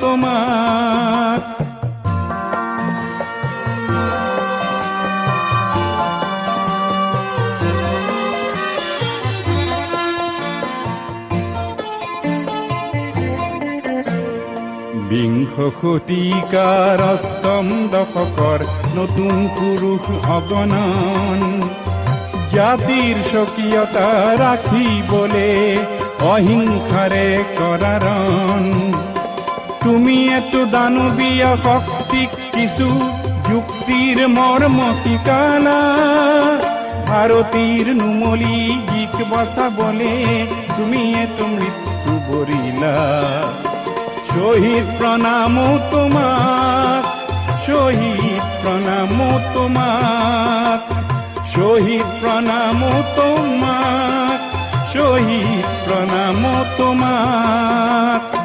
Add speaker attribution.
Speaker 1: তোমার। বিংশ শতিকাৰ অষ্টম দশকৰ নতুন পুৰুষ অগণন, জাতিৰ স্বকীয়তা ৰাখিবলে অহিংসাৰে কৰাৰণ। তুমি এতো দানৱীয় শক্তিক কিছু যুক্তিৰ মৰ্ম শিকালা, ভাৰতীৰ নুমলী গীক বচাবলে তুমি এতো মৃত্যু বৰিলা। শহীদ প্ৰণাম তোমাক, শহীদ প্ৰণাম তোমাক, শহীদ প্ৰণাম তোমাক, শহীদ প্ৰণাম তোমাক।